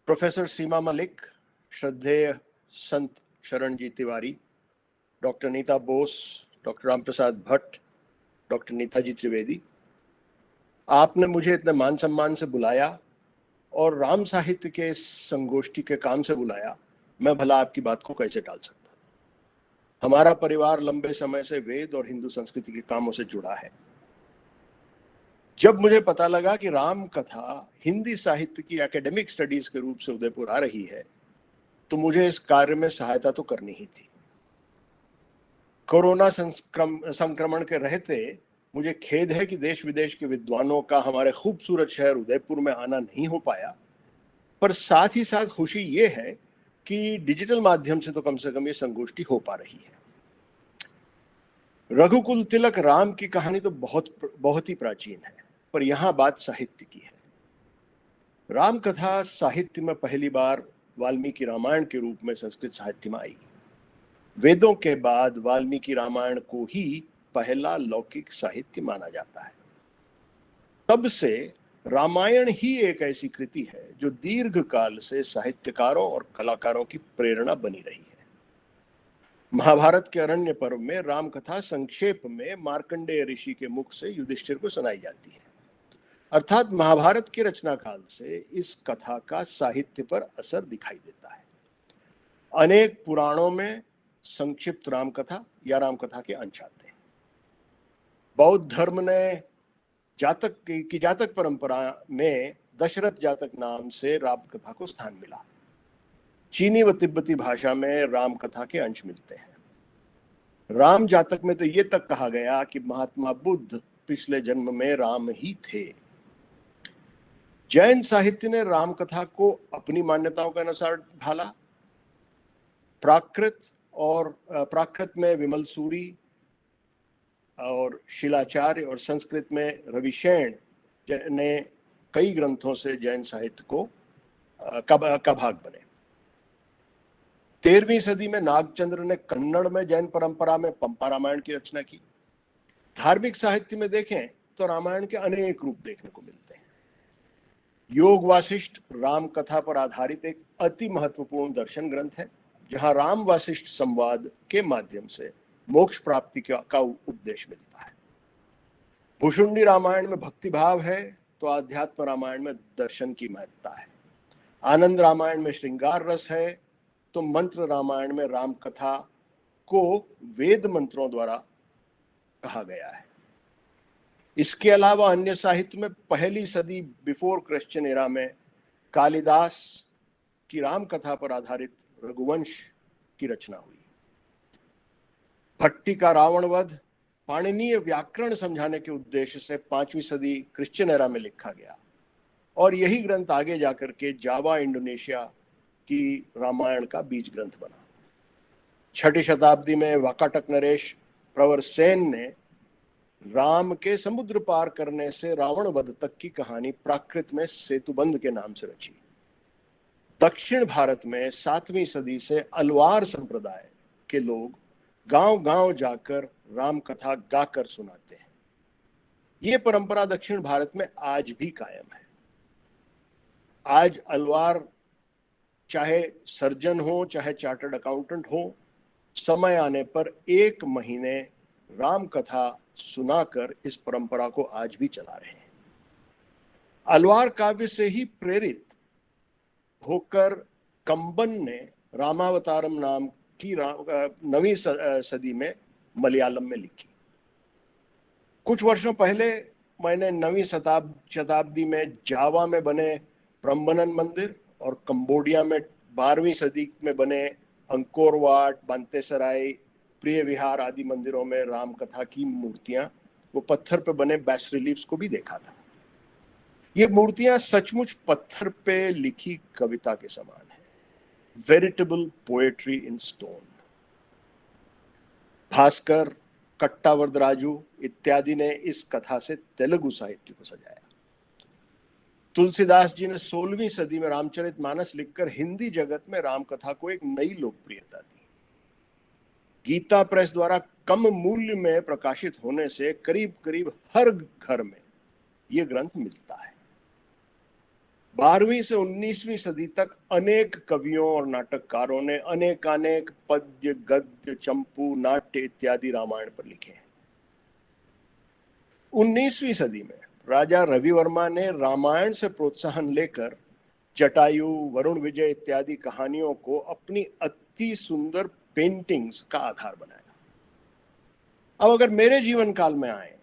Professor सीमा मलिक, श्रद्धेय संत शरण जी Tiwari, doctor Nita Bose, doctor Ram Prasad Bhatt, doctor Neeta ji Trivedi, आपने मुझे इतने मान सम्मान से बुलाया और राम साहित्य के संगोष्ठी के काम से बुलाया। मैं भला आपकी बात को कैसे टाल सकता। हमारा परिवार लंबे समय से वेद और हिंदू संस्कृति के कामों से जुड़ा है। जब मुझे पता लगा कि राम कथा हिंदी साहित्य की एकेडमिक स्टडीज के रूप से उदयपुर आ रही है, तो मुझे इस कार्य में सहायता तो करनी ही थी। कोरोना संक्रमण के रहते मुझे खेद है कि देश विदेश के विद्वानों का हमारे खूबसूरत शहर उदयपुर में आना नहीं हो पाया, पर साथ ही साथ खुशी ये है कि डिजिटल माध्यम से कम ये संगोष्ठी हो पा रही है। रघुकुल तिलक राम की कहानी तो बहुत ही प्राचीन है, पर यहां बात साहित्य की है। राम कथा साहित्य में पहली बार वाल्मीकि रामायण के रूप में संस्कृत साहित्य में आई। वेदों के बाद वाल्मीकि रामायण को ही पहला लौकिक साहित्य माना जाता है। तब से रामायण ही एक ऐसी कृति है जो दीर्घ काल से साहित्यकारों और कलाकारों की प्रेरणा बनी रही है। महाभारत के अरण्य पर्व में राम कथा संक्षेप में मार्कंडेय ऋषि के मुख से युधिष्ठिर को सुनाई जाती है। अर्थात महाभारत के रचना काल से इस कथा का साहित्य पर असर दिखाई देता है। अनेक पुराणों में संक्षिप्त राम कथा या राम कथा के अंश आते हैं। बौद्ध धर्म ने जातक परंपरा में दशरथ जातक नाम से राम कथा को स्थान मिला। चीनी व तिब्बती भाषा में राम कथा के अंश मिलते हैं। राम जातक में तो ये तक कहा गया कि महात्मा बुद्ध पिछले जन्म में राम ही थे। जैन साहित्य ने राम कथा को अपनी मान्यताओं के अनुसार ढाला। प्राकृत में विमल सूरी और शिलाचार्य और संस्कृत में रविशेण ने कई ग्रंथों से जैन साहित्य को का भाग बने। 13वीं सदी में नागचंद्र ने कन्नड़ में जैन परंपरा में पंपा रामायण की रचना की। धार्मिक साहित्य में देखें तो रामायण के अनेक रूप देखने को मिलते हैं। योग वासिष्ठ राम कथा पर आधारित एक अति महत्वपूर्ण दर्शन ग्रंथ है, जहां राम वासिष्ठ संवाद के माध्यम से मोक्ष प्राप्ति का उपदेश मिलता है। भुषुंडी रामायण में भक्ति भाव है तो आध्यात्म रामायण में दर्शन की महत्ता है। आनंद रामायण में श्रृंगार रस है तो मंत्र रामायण में राम कथा को वेद मंत्रों द्वारा कहा गया है। इसके अलावा अन्य साहित्य में पहली सदी बिफोर क्रिश्चियन एरा में कालिदास की राम कथा पर आधारित रघुवंश की रचना हुई। भट्टी का रावण वध पाणिनीय व्याकरण समझाने के उद्देश्य से 5वीं सदी क्रिश्चियन एरा में लिखा गया और यही ग्रंथ आगे जाकर के जावा इंडोनेशिया की रामायण का बीज ग्रंथ बना। 6ठी शताब्दी में वाकाटक नरेश प्रवर सेन ने राम के समुद्र पार करने से रावण वध तक की कहानी प्राकृत में सेतुबंध के नाम से रची। दक्षिण भारत में 7वीं सदी से अलवार संप्रदाय के लोग गांव-गांव जाकर राम कथा गाकर सुनाते हैं। ये परंपरा दक्षिण भारत में आज भी कायम है। आज अलवार चाहे सर्जन हो चाहे चार्टर्ड अकाउंटेंट हो, समय आने पर 1 महीने राम कथा सुनाकर इस परंपरा को आज भी चला रहे हैं। अलवार काव्य से ही प्रेरित होकर कंबन ने रामावतारम नाम की 9वीं सदी में मलयालम में लिखी। कुछ वर्षों पहले मैंने 9वीं शताब्दी में जावा में बने प्रम्बनन मंदिर और कंबोडिया में 12वीं सदी में बने अंकोर वाट, बांतेसराय, प्रिय विहार आदि मंदिरों में राम कथा की मूर्तियां, वो पत्थर पे बने बैस रिलीफ्स को भी देखा था। ये मूर्तियां सचमुच पत्थर पे लिखी कविता के समान है। Veritable poetry in stone. Bhaskar, Kattavaradaraju इत्यादि ने इस कथा से तेलुगु साहित्य को सजाया। तुलसीदास जी ने 16वीं सदी में रामचरितमानस लिखकर हिंदी जगत में राम कथा को एक नई लोकप्रियता दी। गीता प्रेस द्वारा कम मूल्य में प्रकाशित होने से करीब करीब हर घर में यह ग्रंथ मिलता है। 12वीं से 19वीं सदी तक अनेक कवियों और नाटककारों ने अनेकानेक पद्य, गद्य, चंपू, नाट्य इत्यादि रामायण पर लिखे हैं। 19वीं सदी में राजा रवि वर्मा ने रामायण से प्रोत्साहन लेकर जटायु, वरुण विजय इत्यादि कहानियों को अपनी अति सुंदर पेंटिंग्स का आधार बनाया। अब अगर मेरे जीवन काल में आए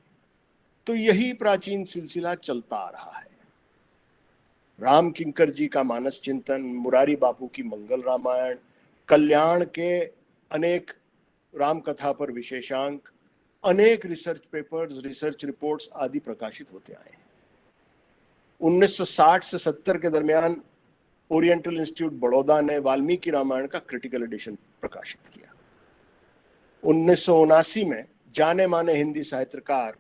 तो यही प्राचीन सिलसिला चलता आ रहा है। राम किंकर जी का मानस चिंतन, मुरारी बापू की मंगल रामायण, कल्याण के अनेक राम कथा पर विशेषांक, अनेक रिसर्च पेपर्स, रिसर्च रिपोर्ट्स आदि प्रकाशित होते आए हैं। 1960 से 70 के दरमियान ओरिएंटल इंस्टीट्यूट बड़ौदा ने वाल्मीकि रामायण का क्रिटिकल एडिशन प्रकाशित किया। 1979 में जाने माने हिंदी साहित्यकार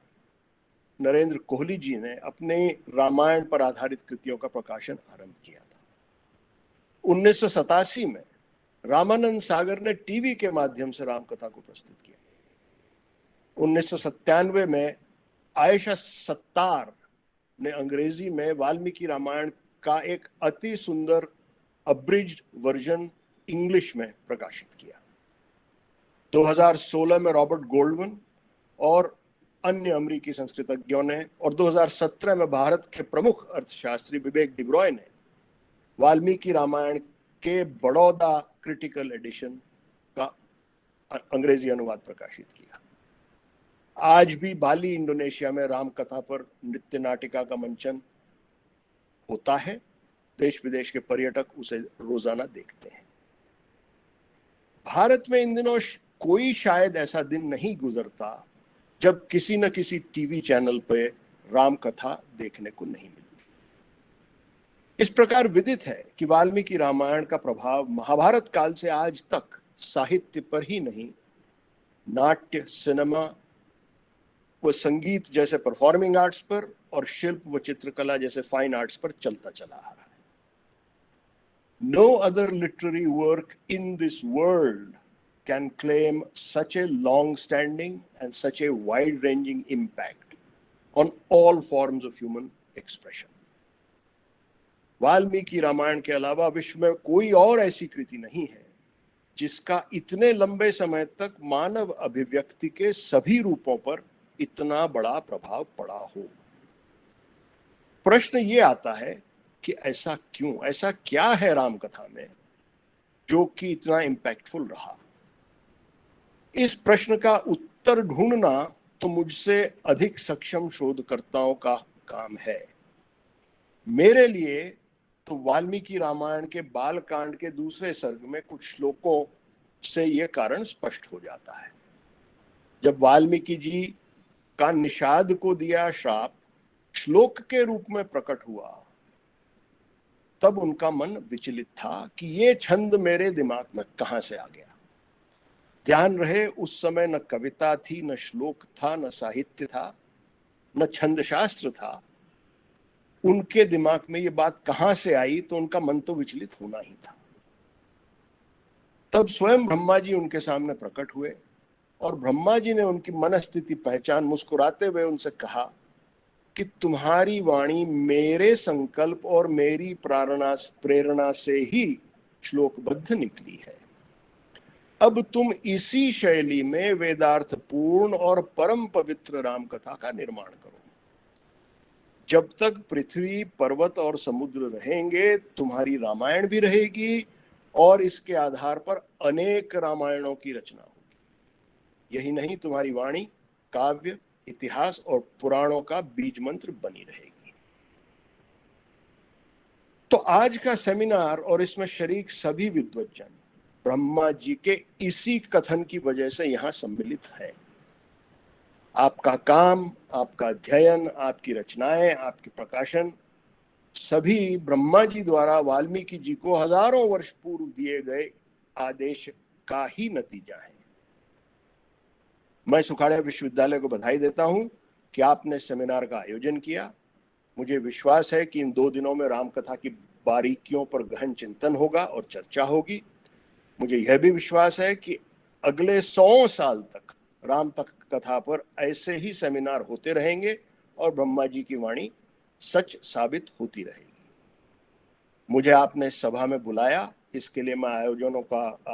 नरेंद्र कोहली जी ने अपने रामायण पर आधारित कृतियों का प्रकाशन आरंभ किया था। 1987 में रामानंद सागर ने टीवी के माध्यम से रामकथा को प्रस्तुत किया। 1997 में आयशा सत्तार ने अंग्रेजी में वाल्मीकि रामायण का एक अति सुंदर अब्रिज्ड वर्जन इंग्लिश में प्रकाशित किया। 2016 में रॉबर्ट गोल्डमैन और अन्य अमेरिकी संस्कृतज्ञों ने और 2017 में भारत के प्रमुख अर्थशास्त्री विवेक डिब्रॉय ने वाल्मीकि रामायण के बड़ौदा क्रिटिकल एडिशन का अंग्रेजी अनुवाद प्रकाशित किया। आज भी बाली, इंडोनेशिया में राम कथा पर नृत्य नाटिका का मंचन होता है। देश विदेश के पर्यटक उसे रोजाना देखते हैं। भारत में इन दिनों कोई शायद ऐसा दिन नहीं गुजरता जब किसी न किसी टीवी चैनल पे राम कथा देखने को नहीं मिलती। इस प्रकार विदित है कि वाल्मीकि रामायण का प्रभाव महाभारत काल से आज तक साहित्य पर ही नहीं, नाट्य, सिनेमा व संगीत जैसे परफॉर्मिंग आर्ट्स पर और शिल्प व चित्रकला जैसे फाइन आर्ट्स पर चलता चला आ रहा है। No other literary work in this world can claim such a long-standing and such a wide-ranging impact on all forms of human expression. Valmiki Ramayan के अलावा विश्व में कोई और ऐसी कृति नहीं है जिसका इतने लंबे समय तक मानव अभिव्यक्ति के सभी रूपों पर इतना बड़ा प्रभाव पड़ा हो। प्रश्न ये आता है कि ऐसा क्यों, ऐसा क्या है राम कथा में जो कि इतना इम्पैक्टफुल रहा। इस प्रश्न का उत्तर ढूंढना तो मुझसे अधिक सक्षम शोधकर्ताओं का काम है। मेरे लिए तो वाल्मीकि रामायण के बालकांड के दूसरे सर्ग में कुछ श्लोकों से यह कारण स्पष्ट हो जाता है। जब वाल्मीकि जी का निषाद को दिया श्राप श्लोक के रूप में प्रकट हुआ, तब उनका मन विचलित था कि ये छंद मेरे दिमाग में कहां से आ गया। ध्यान रहे, उस समय न कविता थी, न श्लोक था, न साहित्य था, न छंद शास्त्र था। उनके दिमाग में ये बात कहां से आई, तो उनका मन तो विचलित होना ही था। तब स्वयं ब्रह्मा जी उनके सामने प्रकट हुए और ब्रह्मा जी ने उनकी मनस्थिति पहचान मुस्कुराते हुए उनसे कहा कि तुम्हारी वाणी मेरे संकल्प और मेरी प्रेरणा से ही श्लोकबद्ध निकली है। अब तुम इसी शैली में वेदार्थ पूर्ण और परम पवित्र राम कथा का निर्माण करो। जब तक पृथ्वी, पर्वत और समुद्र रहेंगे, तुम्हारी रामायण भी रहेगी और इसके आधार पर अनेक रामायणों की रचना होगी। यही नहीं, तुम्हारी वाणी काव्य, इतिहास और पुराणों का बीज मंत्र बनी रहेगी। तो आज का सेमिनार और इसमें शरीक सभी विद्वज्जन ब्रह्मा जी के इसी कथन की वजह से यहाँ सम्मिलित है। आपका काम, आपका अध्ययन, आपकी रचनाएं, आपके प्रकाशन सभी ब्रह्मा जी द्वारा वाल्मीकि जी को हजारों वर्ष पूर्व दिए गए आदेश का ही नतीजा है। मैं सुखाड़िया विश्वविद्यालय को बधाई देता हूं कि आपने सेमिनार का आयोजन किया। मुझे विश्वास है कि इन 2 दिनों में रामकथा की बारीकियों पर गहन चिंतन होगा और चर्चा होगी। मुझे यह भी विश्वास है कि अगले 100 साल तक राम कथा पर ऐसे ही सेमिनार होते रहेंगे और ब्रह्मा जी की वाणी सच साबित होती रहेगी। मुझे आपने सभा में बुलाया, इसके लिए मैं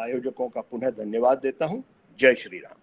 आयोजकों का पुनः धन्यवाद देता हूं। जय श्री राम।